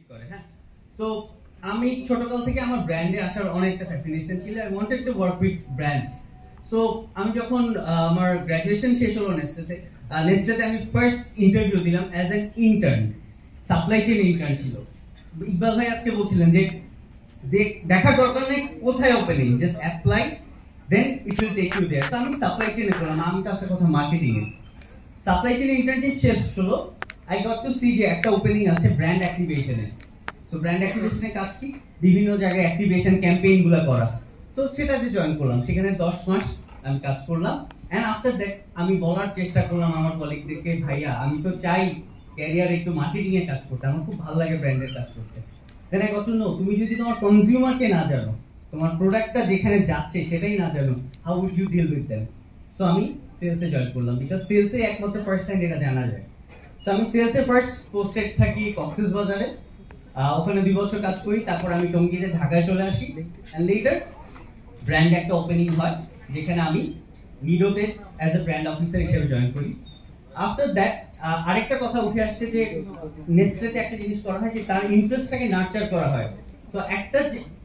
করে। হ্যাঁ, সো আমি ছোটকাল থেকে আমার ব্র্যান্ডে আসার অনেকটা ফ্যাসিনেশন ছিল। I wanted to work with brands. So আমি যখন আমার গ্র্যাজুয়েশন শেষ হলো নেসলেতে আমি ফার্স্ট ইন্টারভিউ দিলাম as an intern, supply chain intern ছিল। ইকবাল ভাই আজকে বলছিলেন যে দেখার দরকার নেই কোথায় opening, just apply, then it will take you there. তো আমি সাপ্লাই চেইনে করলাম, আমি তো আসলে কথা মার্কেটিং এ। সাপ্লাই চেইন ইন্টার্নশিপ শেষ হলো, আই গট টু সি যে একটা ওপেনিং আছে ব্র্যান্ড অ্যাক্টিভেশনে। সো ব্র্যান্ড অ্যাক্টিভেশনের কাজ কি, বিভিন্ন জায়গায় অ্যাক্টিভেশন ক্যাম্পেইন গুলো করা। তো সেটাতে জয়েন করলাম, সেখানে 10 মাস আমি কাজ করলাম। এন্ড আফটার দ্যাট আমি বলার চেষ্টা করলাম আমার কলিগদেরকে, ভাইয়া আমি তো চাই ক্যারিয়ার একটু মার্কেটিং এ কাজ করতে, আমার খুব ভালো লাগে ব্র্যান্ডের কাজ করতে। Then I got to know, তুমি যদি তোমার কনজিউমারকে না জানো, তোমার প্রোডাক্টটা যেখানে যাচ্ছে সেটাই না জানো, how will you deal with them. So আমি সেলসে জয়েন করলাম, বিকজ সেলসে একমাত্র ফার্স্ট টাইম এটা জানা যায়। সো আমি সেলসে ফার্স্ট পোস্টেড থাকি কক্সবাজারে, ওখানে 2 বছর কাজ করি। তারপর আমি টঙ্গীতে ঢাকায় চলে আসি, এন্ড লেটার ব্র্যান্ড একটা ওপেনিং হয় যেখানে আমি নিডোতে অ্যাজ এ ব্র্যান্ড অফিসার হিসেবে জয়েন করি। আফটার দ্যাট আরেকটা কথা উঠে আসছে যে নেসলেতে একটা জিনিস করা হয় যে তার ইন্টারেস্টটাকে নার্চার করা হয়। তো একটা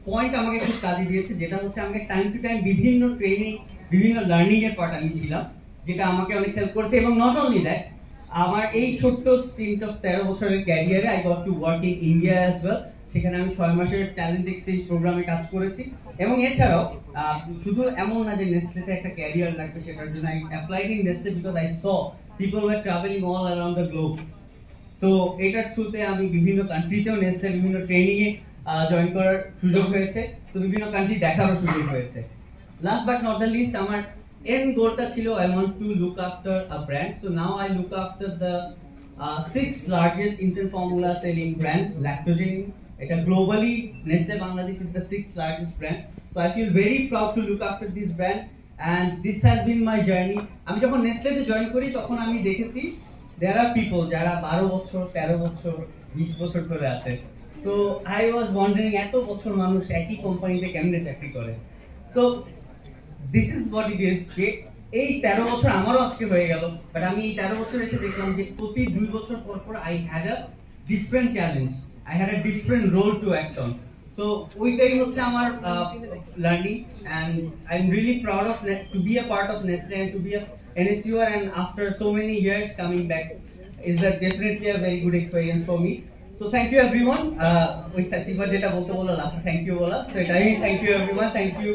পয়েন্ট আমাকে খুব কাজে দিয়েছে, যেটা হচ্ছে আমাকে টাইম টু টাইম বিভিন্ন ট্রেনিং, বিভিন্ন লার্নিং এর পার্ট আমি ছিলাম, যেটা আমাকে অনেক হেল্প করেছে। এবং নট অনলি দ্যাট, আমার এই ছোট্ট স্টিন্ট অফ 13 বছরের ক্যারিয়ারে I got to work in India as well. সেখানে আমি 6 মাসের ট্যালেন্ট এক্সচেঞ্জ প্রোগ্রামে কাজ করেছি। এবং এছাড়াও শুধু এমন না যে নেসলেতে একটা ক্যারিয়ার লাগবে, সেটার জন্য I applied in Nestle because I saw people were travelling all around the globe. তো এটার থ্রুতে আমি বিভিন্ন কান্ট্রিতেও নেসলে বিভিন্ন ট্রেনিং এ জয়েন করার সুযোগ হয়েছে, তো বিভিন্ন কান্ট্রি দেখারও সুযোগ হয়েছে। Last but not the least, আমার end goalটা ছিল I want to look after a brand. So now I look after the 6th largest infant formula selling brand, Lactogen. It's globally, Nestle Bangladesh is the 6th largest brand. So I feel very proud to look after this brand, and this has been my journey. আমি যখন নেসলেতে join করি তখন আমি দেখেছি there are people যারা 12 বছর, 13 বছর, 20 বছর ধরে আছে। So I was wondering এত বছর মানুষ একই কোম্পানিতে কেমনে চাকরি করে। So this is what it is, যে এই 13 বছর আমারও আজকে হয়ে গেল, বাট আমি এই 13 বছর এসে দেখলাম যে প্রতি 2 বছর পর পর I had a different challenge, I had a different role to act on. So ওইটাই হচ্ছে আমার learning, and I am really proud of to be a part of Nestle and to be a NSUer, and after so many years coming back is definitely a very good experience for me. So thank you everyone. ওই সাচিবা যেটা বলতে বললো last thank you বলা, তো এটাই thank you everyone, thank you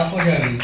for joining.